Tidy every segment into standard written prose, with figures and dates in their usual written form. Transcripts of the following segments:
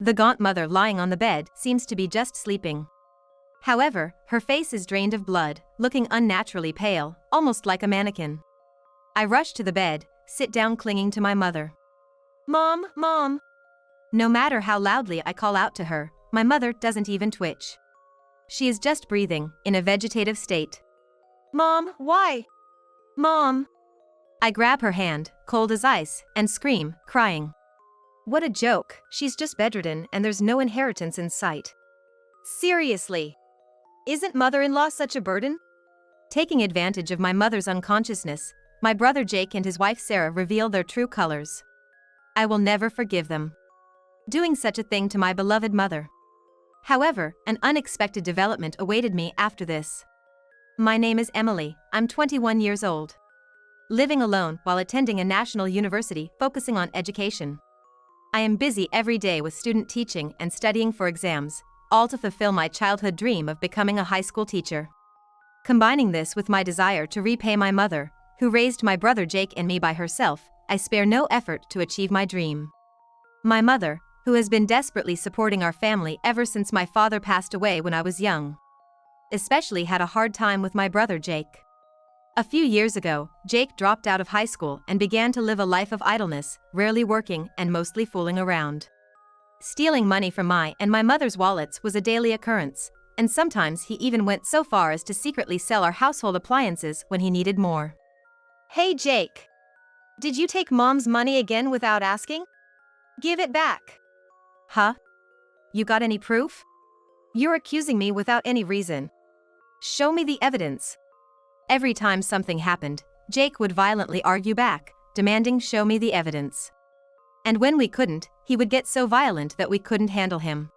The gaunt mother lying on the bed seems to be just sleeping. However, her face is drained of blood, looking unnaturally pale, almost like a mannequin. I rush to the bed, sit down clinging to my mother. "Mom, Mom!" No matter how loudly I call out to her, my mother doesn't even twitch. She is just breathing, in a vegetative state. "Mom, why? Mom!" I grab her hand, cold as ice, and scream, crying. What a joke, she's just bedridden and there's no inheritance in sight. Seriously. Isn't mother-in-law such a burden? Taking advantage of my mother's unconsciousness, my brother Jake and his wife Sarah reveal their true colors. I will never forgive them. Doing such a thing to my beloved mother. However, an unexpected development awaited me after this. My name is Emily, I'm 21 years old. Living alone while attending a national university focusing on education. I am busy every day with student teaching and studying for exams, all to fulfill my childhood dream of becoming a high school teacher. Combining this with my desire to repay my mother, who raised my brother Jake and me by herself, I spare no effort to achieve my dream. My mother, who has been desperately supporting our family ever since my father passed away when I was young, especially had a hard time with my brother Jake. A few years ago, Jake dropped out of high school and began to live a life of idleness, rarely working and mostly fooling around. Stealing money from my and my mother's wallets was a daily occurrence, and sometimes he even went so far as to secretly sell our household appliances when he needed more. "Hey Jake! Did you take Mom's money again without asking? Give it back." "Huh? You got any proof? You're accusing me without any reason. Show me the evidence." Every time something happened, Jake would violently argue back, demanding show me the evidence. And when we couldn't, he would get so violent that we couldn't handle him.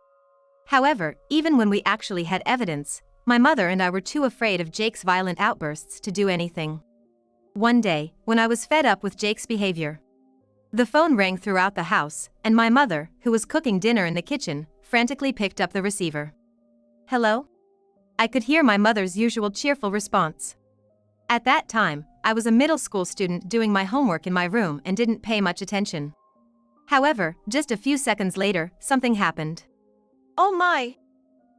However, even when we actually had evidence, my mother and I were too afraid of Jake's violent outbursts to do anything. One day, when I was fed up with Jake's behavior, the phone rang throughout the house, and my mother, who was cooking dinner in the kitchen, frantically picked up the receiver. "Hello?" I could hear my mother's usual cheerful response. At that time, I was a middle school student doing my homework in my room and didn't pay much attention. However, just a few seconds later, something happened. "Oh my!"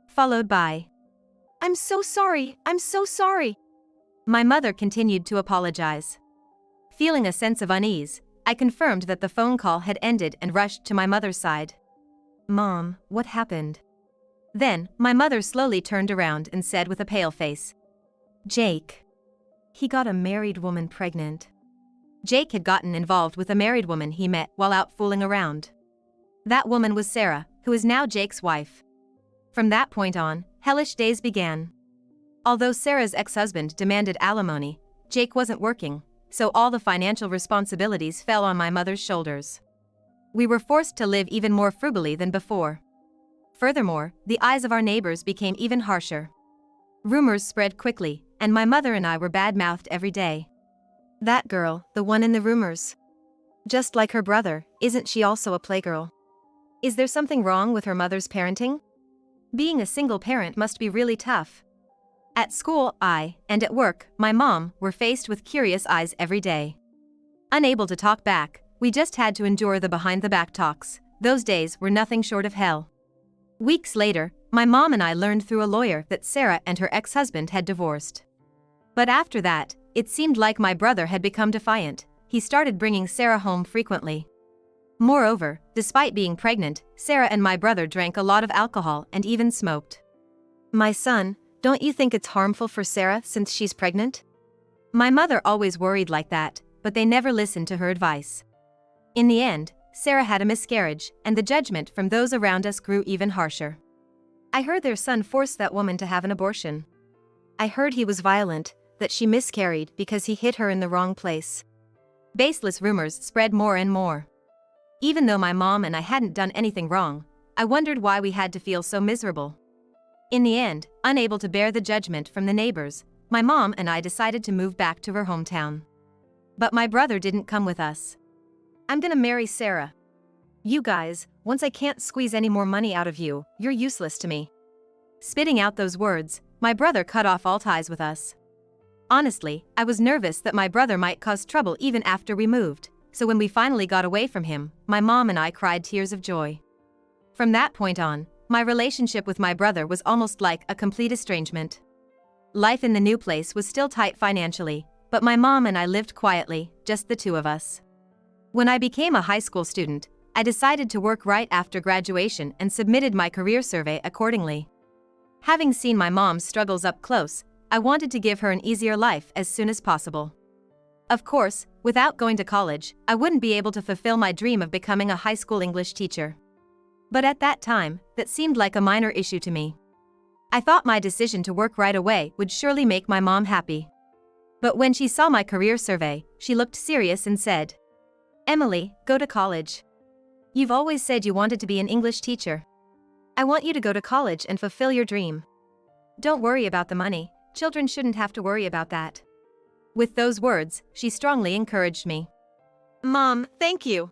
Followed by, I'm so sorry. My mother continued to apologize. Feeling a sense of unease, I confirmed that the phone call had ended and rushed to my mother's side. "Mom, what happened?" Then, my mother slowly turned around and said with a pale face, "Jake. He got a married woman pregnant." Jake had gotten involved with a married woman he met while out fooling around. That woman was Sarah, who is now Jake's wife. From that point on, hellish days began. Although Sarah's ex-husband demanded alimony, Jake wasn't working, so all the financial responsibilities fell on my mother's shoulders. We were forced to live even more frugally than before. Furthermore, the eyes of our neighbors became even harsher. Rumors spread quickly, and my mother and I were bad-mouthed every day. "That girl, the one in the rumors. Just like her brother, isn't she also a playgirl? Is there something wrong with her mother's parenting? Being a single parent must be really tough." At school, and at work, my mom, were faced with curious eyes every day. Unable to talk back, we just had to endure the behind-the-back talks. Those days were nothing short of hell. Weeks later, my mom and I learned through a lawyer that Sarah and her ex-husband had divorced. But after that, it seemed like my brother had become defiant. He started bringing Sarah home frequently. Moreover, despite being pregnant, Sarah and my brother drank a lot of alcohol and even smoked. "My son, don't you think it's harmful for Sarah since she's pregnant?" My mother always worried like that, but they never listened to her advice. In the end, Sarah had a miscarriage, and the judgment from those around us grew even harsher. I heard their son forced that woman to have an abortion. I heard he was violent, that she miscarried because he hit her in the wrong place. Baseless rumors spread more and more. Even though my mom and I hadn't done anything wrong, I wondered why we had to feel so miserable. In the end, unable to bear the judgment from the neighbors, my mom and I decided to move back to her hometown. But my brother didn't come with us. "I'm gonna marry Sarah. You guys, once I can't squeeze any more money out of you, you're useless to me." Spitting out those words, my brother cut off all ties with us. Honestly, I was nervous that my brother might cause trouble even after we moved, so when we finally got away from him, my mom and I cried tears of joy. From that point on, my relationship with my brother was almost like a complete estrangement. Life in the new place was still tight financially, but my mom and I lived quietly, just the two of us. When I became a high school student, I decided to work right after graduation and submitted my career survey accordingly. Having seen my mom's struggles up close, I wanted to give her an easier life as soon as possible. Of course, without going to college, I wouldn't be able to fulfill my dream of becoming a high school English teacher. But at that time, that seemed like a minor issue to me. I thought my decision to work right away would surely make my mom happy. But when she saw my career survey, she looked serious and said, "Emily, go to college. You've always said you wanted to be an English teacher. I want you to go to college and fulfill your dream. Don't worry about the money, children shouldn't have to worry about that." With those words, she strongly encouraged me. "Mom, thank you."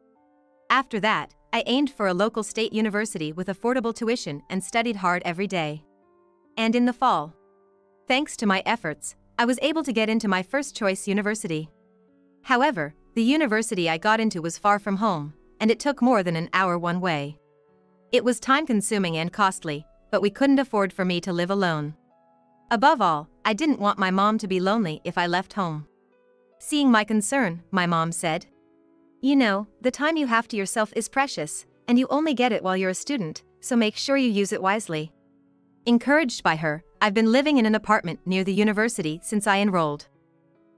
After that, I aimed for a local state university with affordable tuition and studied hard every day. And in the fall, thanks to my efforts, I was able to get into my first choice university. However, the university I got into was far from home, and it took more than an hour one way. It was time-consuming and costly, but we couldn't afford for me to live alone. Above all, I didn't want my mom to be lonely if I left home. Seeing my concern, my mom said, "You know, the time you have to yourself is precious, and you only get it while you're a student, so make sure you use it wisely." Encouraged by her, I've been living in an apartment near the university since I enrolled.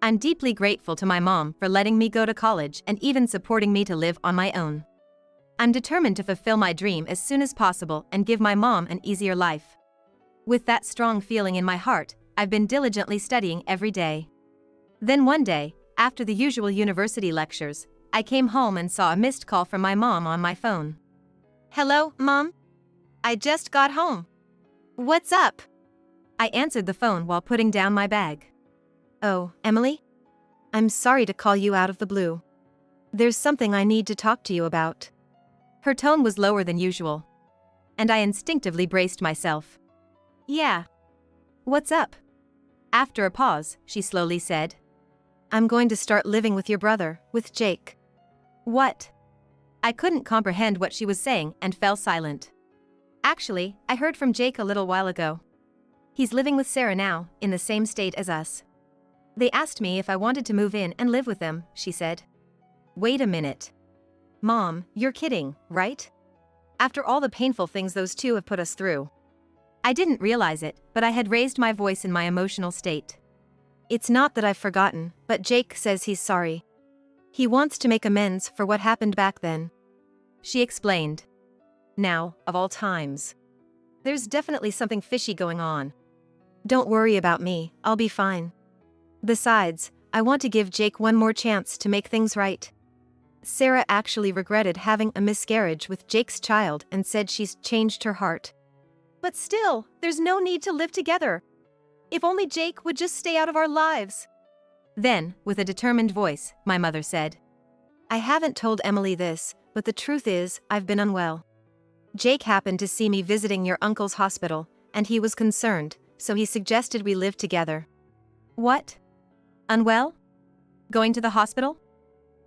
I'm deeply grateful to my mom for letting me go to college and even supporting me to live on my own. I'm determined to fulfill my dream as soon as possible and give my mom an easier life. With that strong feeling in my heart, I've been diligently studying every day. Then one day, after the usual university lectures, I came home and saw a missed call from my mom on my phone. "Hello, Mom? I just got home. What's up?" I answered the phone while putting down my bag. "Oh, Emily? I'm sorry to call you out of the blue. There's something I need to talk to you about." Her tone was lower than usual, and I instinctively braced myself. "Yeah. What's up?" After a pause, she slowly said, "I'm going to start living with your brother, with Jake." "What?" I couldn't comprehend what she was saying and fell silent. "Actually, I heard from Jake a little while ago. He's living with Sarah now, in the same state as us. They asked me if I wanted to move in and live with them," she said. "Wait a minute. Mom, you're kidding, right? After all the painful things those two have put us through." I didn't realize it, but I had raised my voice in my emotional state. "It's not that I've forgotten, but Jake says he's sorry. He wants to make amends for what happened back then," she explained. Now, of all times, there's definitely something fishy going on. "Don't worry about me, I'll be fine. Besides, I want to give Jake one more chance to make things right. Sarah actually regretted having a miscarriage with Jake's child and said she's changed her heart. But still, there's no need to live together. If only Jake would just stay out of our lives." Then, with a determined voice, my mother said, "I haven't told Emily this, but the truth is, I've been unwell. Jake happened to see me visiting your uncle's hospital, and he was concerned, so he suggested we live together." "What? Unwell? Going to the hospital?"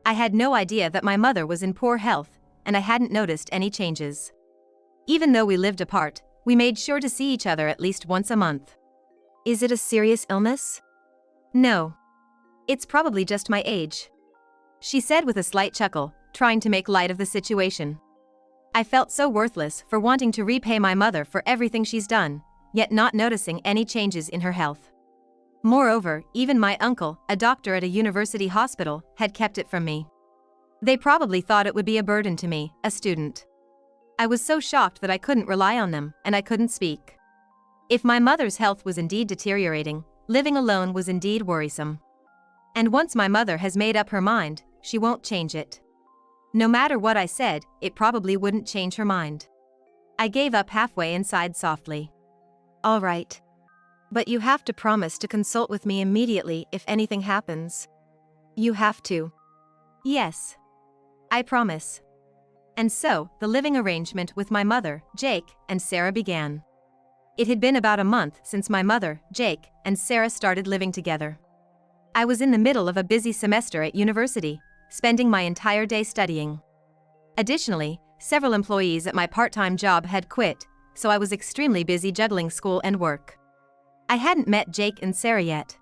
I had no idea that my mother was in poor health, and I hadn't noticed any changes. Even though we lived apart, we made sure to see each other at least once a month. "Is it a serious illness?" "No. It's probably just my age," she said with a slight chuckle, trying to make light of the situation. I felt so worthless for wanting to repay my mother for everything she's done, yet not noticing any changes in her health. Moreover, even my uncle, a doctor at a university hospital, had kept it from me. They probably thought it would be a burden to me, a student. I was so shocked that I couldn't rely on them, and I couldn't speak. If my mother's health was indeed deteriorating, living alone was indeed worrisome. And once my mother has made up her mind, she won't change it. No matter what I said, it probably wouldn't change her mind. I gave up halfway and sighed softly. "All right. But you have to promise to consult with me immediately if anything happens. You have to." "Yes. I promise." And so, the living arrangement with my mother, Jake, and Sarah began. It had been about a month since my mother, Jake, and Sarah started living together. I was in the middle of a busy semester at university, spending my entire day studying. Additionally, several employees at my part-time job had quit, so I was extremely busy juggling school and work. I hadn't met Jake and Sarah yet.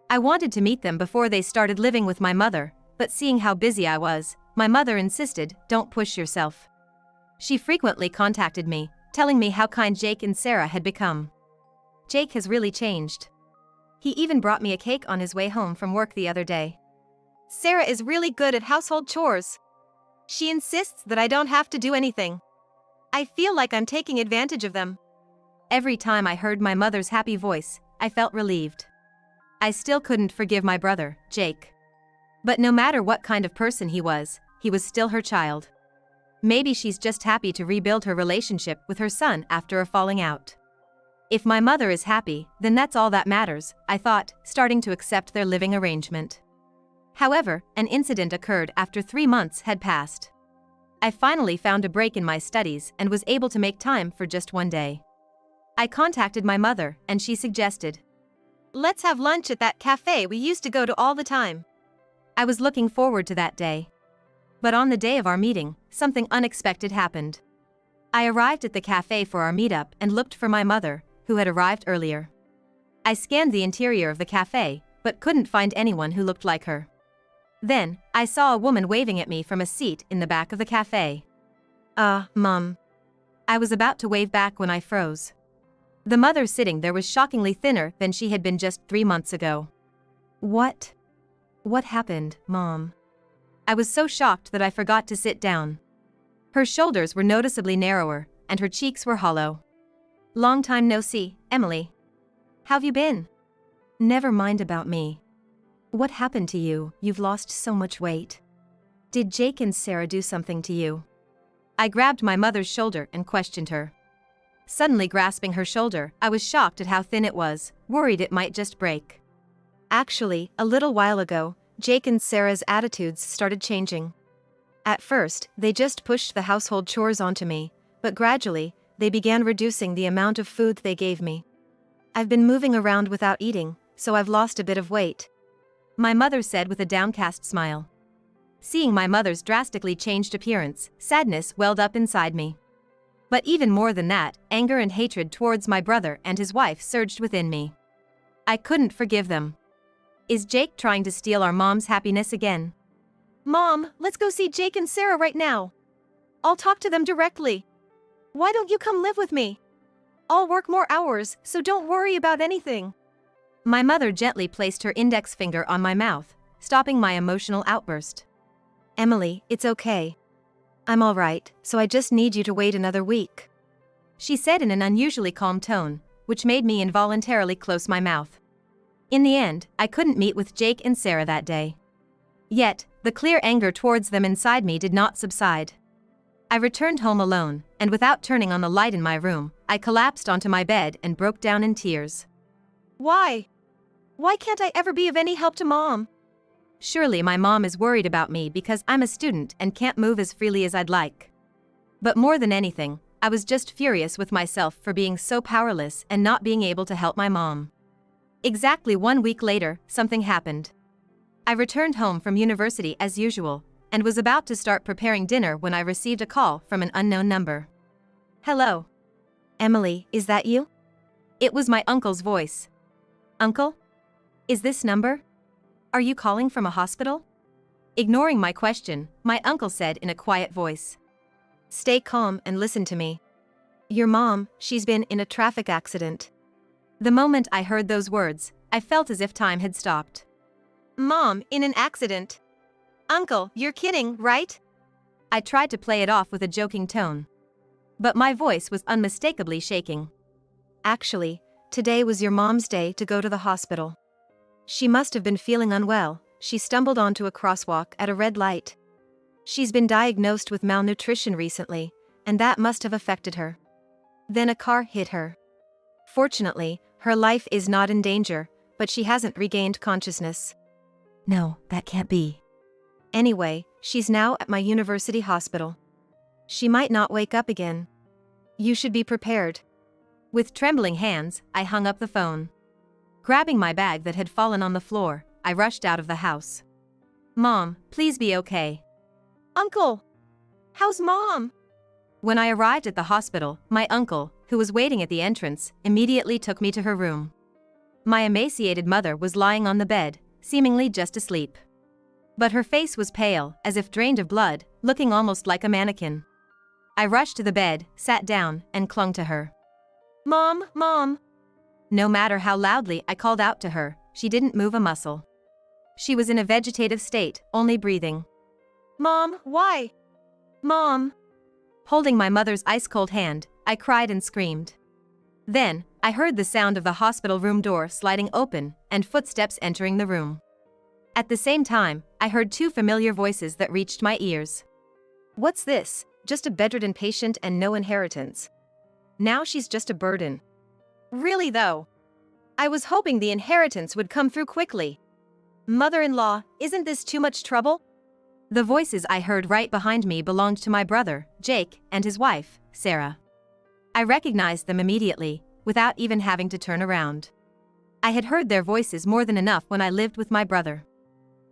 I wanted to meet them before they started living with my mother, but seeing how busy I was, my mother insisted, "Don't push yourself." She frequently contacted me, telling me how kind Jake and Sarah had become. Jake has really changed. He even brought me a cake on his way home from work the other day. Sarah is really good at household chores. She insists that I don't have to do anything. I feel like I'm taking advantage of them. Every time I heard my mother's happy voice, I felt relieved. I still couldn't forgive my brother, Jake. But no matter what kind of person he was still her child. Maybe she's just happy to rebuild her relationship with her son after a falling out. If my mother is happy, then that's all that matters, I thought, starting to accept their living arrangement. However, an incident occurred after 3 months had passed. I finally found a break in my studies and was able to make time for just one day. I contacted my mother, and she suggested, "Let's have lunch at that cafe we used to go to all the time." I was looking forward to that day. But on the day of our meeting, something unexpected happened. I arrived at the cafe for our meetup and looked for my mother, who had arrived earlier. I scanned the interior of the cafe, but couldn't find anyone who looked like her. Then, I saw a woman waving at me from a seat in the back of the cafe. Mom. I was about to wave back when I froze. The mother sitting there was shockingly thinner than she had been just 3 months ago. What happened, Mom? I was so shocked that I forgot to sit down. Her shoulders were noticeably narrower, and her cheeks were hollow. "Long time no see, Emily. How've you been?" "Never mind about me. What happened to you? You've lost so much weight. Did Jake and Sarah do something to you?" I grabbed my mother's shoulder and questioned her. Suddenly grasping her shoulder, I was shocked at how thin it was, worried it might just break. Actually, a little while ago, Jake and Sarah's attitudes started changing. At first, they just pushed the household chores onto me, but gradually, they began reducing the amount of food they gave me. I've been moving around without eating, so I've lost a bit of weight, my mother said with a downcast smile. Seeing my mother's drastically changed appearance, sadness welled up inside me. But even more than that, anger and hatred towards my brother and his wife surged within me. I couldn't forgive them. Is Jake trying to steal our mom's happiness again? "Mom, let's go see Jake and Sarah right now. I'll talk to them directly. Why don't you come live with me? I'll work more hours, so don't worry about anything." My mother gently placed her index finger on my mouth, stopping my emotional outburst. "Emily, it's okay. I'm all right, so I just need you to wait another week," she said in an unusually calm tone, which made me involuntarily close my mouth. In the end, I couldn't meet with Jake and Sarah that day. Yet, the clear anger towards them inside me did not subside. I returned home alone, and without turning on the light in my room, I collapsed onto my bed and broke down in tears. Why? Why can't I ever be of any help to Mom? Surely my mom is worried about me because I'm a student and can't move as freely as I'd like. But more than anything, I was just furious with myself for being so powerless and not being able to help my mom. Exactly 1 week later, something happened. I returned home from university as usual, and was about to start preparing dinner when I received a call from an unknown number. "Hello. Emily, is that you?" It was my uncle's voice. "Uncle? Is this number? Are you calling from a hospital?" Ignoring my question, my uncle said in a quiet voice. "Stay calm and listen to me. Your mom, she's been in a traffic accident." The moment I heard those words, I felt as if time had stopped. "Mom, in an accident? Uncle, you're kidding, right?" I tried to play it off with a joking tone. But my voice was unmistakably shaking. "Actually, today was your mom's day to go to the hospital. She must have been feeling unwell. She stumbled onto a crosswalk at a red light. She's been diagnosed with malnutrition recently, and that must have affected her. Then a car hit her. Fortunately, her life is not in danger, but she hasn't regained consciousness." "No, that can't be." "Anyway, she's now at my university hospital. She might not wake up again. You should be prepared." With trembling hands, I hung up the phone. Grabbing my bag that had fallen on the floor, I rushed out of the house. "Mom, please be okay." "Uncle! How's Mom?" When I arrived at the hospital, my uncle, who was waiting at the entrance, immediately took me to her room. My emaciated mother was lying on the bed, seemingly just asleep. But her face was pale, as if drained of blood, looking almost like a mannequin. I rushed to the bed, sat down, and clung to her. "Mom, Mom!" No matter how loudly I called out to her, she didn't move a muscle. She was in a vegetative state, only breathing. "Mom, why? Mom!" Holding my mother's ice-cold hand, I cried and screamed. Then, I heard the sound of the hospital room door sliding open and footsteps entering the room. At the same time, I heard two familiar voices that reached my ears. "What's this? Just a bedridden patient and no inheritance. Now she's just a burden." Really though? I was hoping the inheritance would come through quickly. "Mother-in-law, isn't this too much trouble?" The voices I heard right behind me belonged to my brother, Jake, and his wife, Sarah. I recognized them immediately, without even having to turn around. I had heard their voices more than enough when I lived with my brother.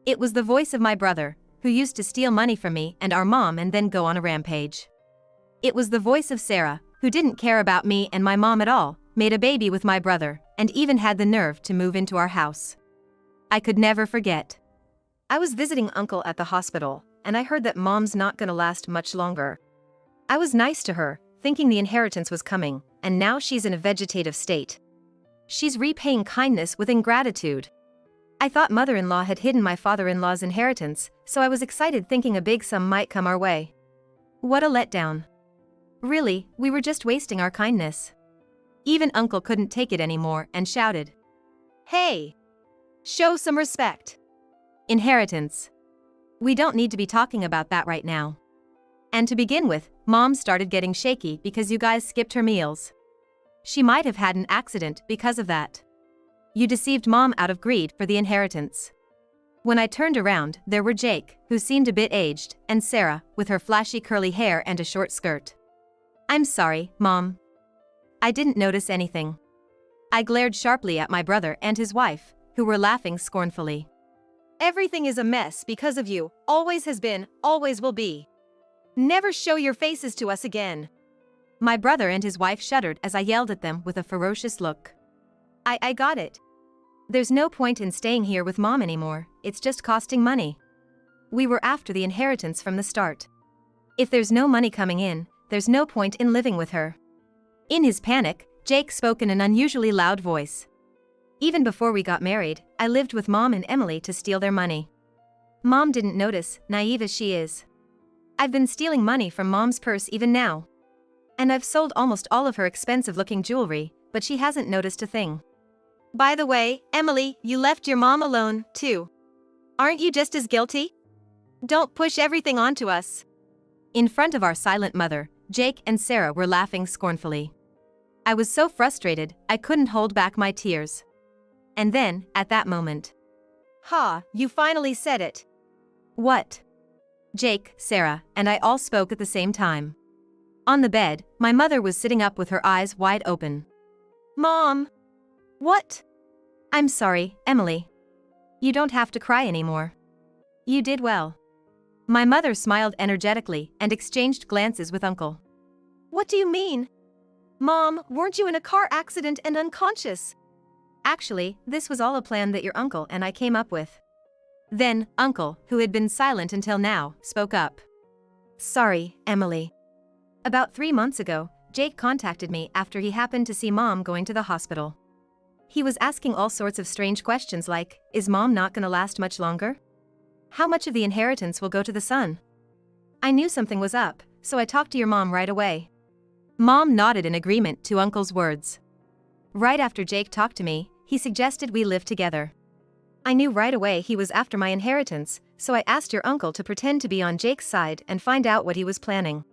It was the voice of my brother, who used to steal money from me and our mom and then go on a rampage. It was the voice of Sarah, who didn't care about me and my mom at all, made a baby with my brother, and even had the nerve to move into our house. I could never forget. I was visiting Uncle at the hospital, and I heard that Mom's not gonna last much longer. I was nice to her, thinking the inheritance was coming, and now she's in a vegetative state. She's repaying kindness with ingratitude. I thought mother-in-law had hidden my father-in-law's inheritance, so I was excited thinking a big sum might come our way. What a letdown. Really, we were just wasting our kindness. Even Uncle couldn't take it anymore and shouted, "Hey! Show some respect." Inheritance. We don't need to be talking about that right now. And to begin with, Mom started getting shaky because you guys skipped her meals. She might have had an accident because of that. You deceived Mom out of greed for the inheritance. When I turned around, there were Jake, who seemed a bit aged, and Sarah, with her flashy curly hair and a short skirt. "I'm sorry, Mom. I didn't notice anything." I glared sharply at my brother and his wife, who were laughing scornfully. "Everything is a mess because of you, always has been, always will be. Never show your faces to us again." My brother and his wife shuddered as I yelled at them with a ferocious look. I got it. There's no point in staying here with Mom anymore, it's just costing money. We were after the inheritance from the start. If there's no money coming in, there's no point in living with her." In his panic, Jake spoke in an unusually loud voice. "Even before we got married, I lived with Mom and Emily to steal their money. Mom didn't notice, naive as she is. I've been stealing money from Mom's purse even now. And I've sold almost all of her expensive-looking jewelry, but she hasn't noticed a thing. By the way, Emily, you left your mom alone, too. Aren't you just as guilty? Don't push everything onto us." In front of our silent mother, Jake and Sarah were laughing scornfully. I was so frustrated, I couldn't hold back my tears. And then, at that moment. "Ha, you finally said it." "What?" Jake, Sarah, and I all spoke at the same time. On the bed, my mother was sitting up with her eyes wide open. "Mom!" "What?" "I'm sorry, Emily. You don't have to cry anymore. You did well." My mother smiled energetically and exchanged glances with Uncle. "What do you mean? Mom, weren't you in a car accident and unconscious?" "Actually, this was all a plan that your uncle and I came up with." Then, Uncle, who had been silent until now, spoke up. "Sorry, Emily. About 3 months ago, Jake contacted me after he happened to see Mom going to the hospital. He was asking all sorts of strange questions like, is Mom not gonna last much longer? How much of the inheritance will go to the son? I knew something was up, so I talked to your mom right away." Mom nodded in agreement to Uncle's words. "Right after Jake talked to me, he suggested we live together. I knew right away he was after my inheritance, so I asked your uncle to pretend to be on Jake's side and find out what he was planning."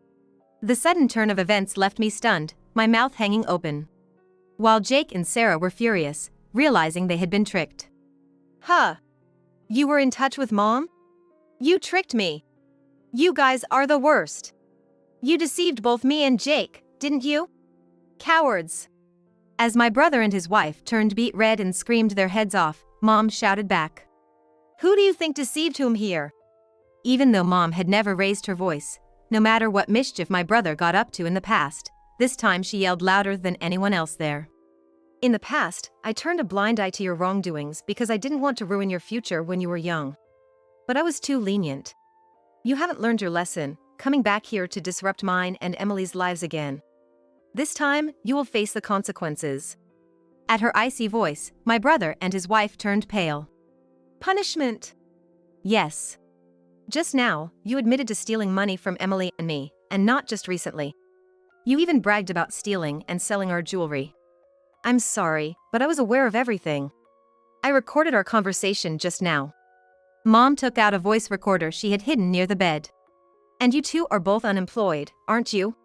The sudden turn of events left me stunned, my mouth hanging open. While Jake and Sarah were furious, realizing they had been tricked. "Huh. You were in touch with Mom? You tricked me. You guys are the worst. You deceived both me and Jake, didn't you? Cowards." As my brother and his wife turned beet red and screamed their heads off, Mom shouted back. "Who do you think deceived whom here?" Even though Mom had never raised her voice, no matter what mischief my brother got up to in the past. This time she yelled louder than anyone else there. In the past, I turned a blind eye to your wrongdoings because I didn't want to ruin your future when you were young. But I was too lenient. You haven't learned your lesson, coming back here to disrupt mine and Emily's lives again. This time, you will face the consequences. At her icy voice, my brother and his wife turned pale. Punishment? Yes. Just now, you admitted to stealing money from Emily and me, and not just recently. You even bragged about stealing and selling our jewelry. I'm sorry, but I was aware of everything. I recorded our conversation just now. Mom took out a voice recorder she had hidden near the bed. And you two are both unemployed, aren't you?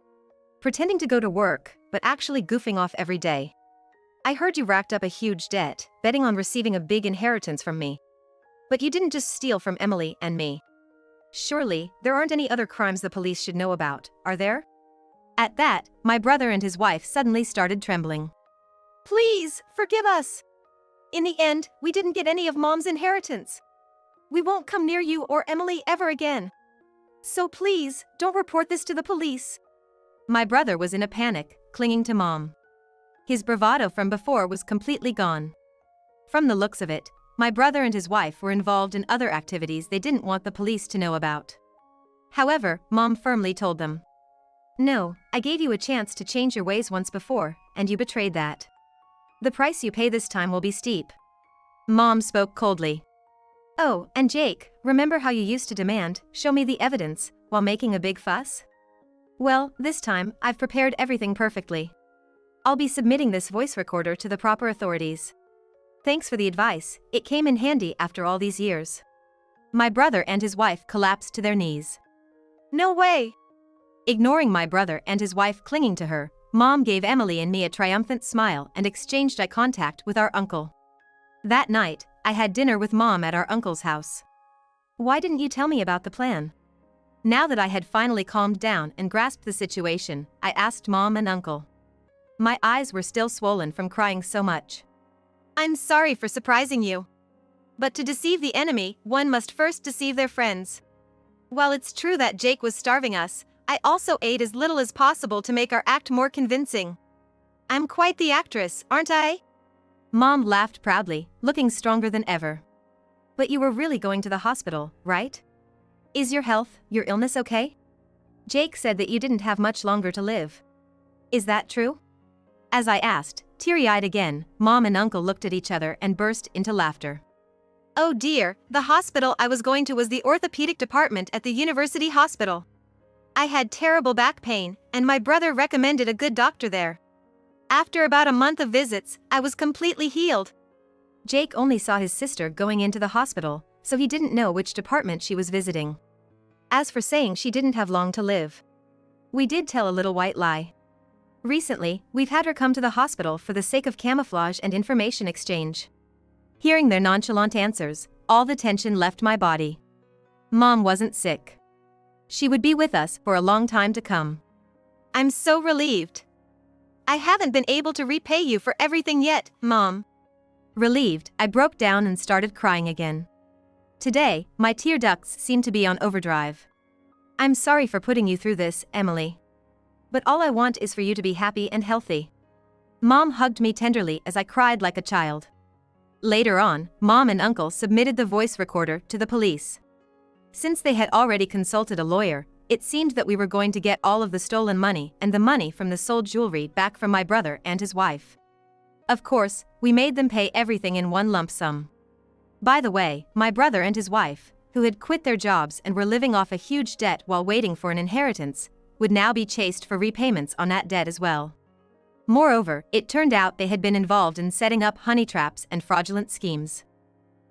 Pretending to go to work, but actually goofing off every day. I heard you racked up a huge debt, betting on receiving a big inheritance from me. But you didn't just steal from Emily and me. Surely, there aren't any other crimes the police should know about, are there? At that, my brother and his wife suddenly started trembling. Please, forgive us. In the end, we didn't get any of Mom's inheritance. We won't come near you or Emily ever again. So please, don't report this to the police. My brother was in a panic, clinging to Mom. His bravado from before was completely gone. From the looks of it, my brother and his wife were involved in other activities they didn't want the police to know about. However, Mom firmly told them. No, I gave you a chance to change your ways once before, and you betrayed that. The price you pay this time will be steep. Mom spoke coldly. Oh, and Jake, remember how you used to demand, show me the evidence, while making a big fuss? Well, this time, I've prepared everything perfectly. I'll be submitting this voice recorder to the proper authorities. Thanks for the advice, it came in handy after all these years. My brother and his wife collapsed to their knees. No way! Ignoring my brother and his wife clinging to her, Mom gave Emily and me a triumphant smile and exchanged eye contact with our uncle. That night, I had dinner with Mom at our uncle's house. Why didn't you tell me about the plan? Now that I had finally calmed down and grasped the situation, I asked Mom and Uncle. My eyes were still swollen from crying so much. I'm sorry for surprising you. But to deceive the enemy, one must first deceive their friends. While it's true that Jake was starving us, I also ate as little as possible to make our act more convincing. I'm quite the actress, aren't I? Mom laughed proudly, looking stronger than ever. But you were really going to the hospital, right? Is your health, your illness okay? Jake said that you didn't have much longer to live. Is that true? As I asked, teary-eyed again, Mom and Uncle looked at each other and burst into laughter. Oh dear, the hospital I was going to was the orthopedic department at the university hospital. I had terrible back pain, and my brother recommended a good doctor there. After about a month of visits, I was completely healed. Jake only saw his sister going into the hospital, so he didn't know which department she was visiting. As for saying she didn't have long to live, we did tell a little white lie. Recently, we've had her come to the hospital for the sake of camouflage and information exchange. Hearing their nonchalant answers, all the tension left my body. Mom wasn't sick. She would be with us for a long time to come. I'm so relieved. I haven't been able to repay you for everything yet, Mom. Relieved, I broke down and started crying again. Today, my tear ducts seemed to be on overdrive. I'm sorry for putting you through this, Emily. But all I want is for you to be happy and healthy. Mom hugged me tenderly as I cried like a child. Later on, Mom and Uncle submitted the voice recorder to the police. Since they had already consulted a lawyer, it seemed that we were going to get all of the stolen money and the money from the sold jewelry back from my brother and his wife. Of course, we made them pay everything in one lump sum. By the way, my brother and his wife, who had quit their jobs and were living off a huge debt while waiting for an inheritance, would now be chased for repayments on that debt as well. Moreover, it turned out they had been involved in setting up honey traps and fraudulent schemes.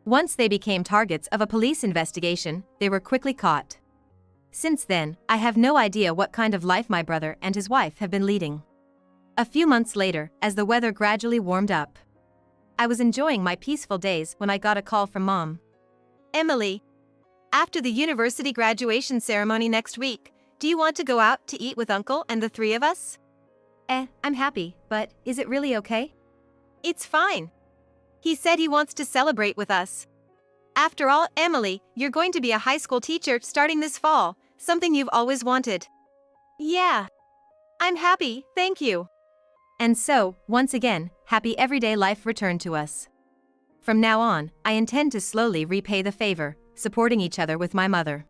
Once they became targets of a police investigation, they were quickly caught. Since then, I have no idea what kind of life my brother and his wife have been leading. A few months later, as the weather gradually warmed up, I was enjoying my peaceful days when I got a call from Mom. Emily, after the university graduation ceremony next week, do you want to go out to eat with Uncle and the three of us? I'm happy, but is it really okay? It's fine. He said he wants to celebrate with us. After all, Emily, you're going to be a high school teacher starting this fall, Something you've always wanted. Yeah. I'm happy, thank you. And so, once again, happy everyday life returned to us. From now on, I intend to slowly repay the favor, supporting each other with my mother.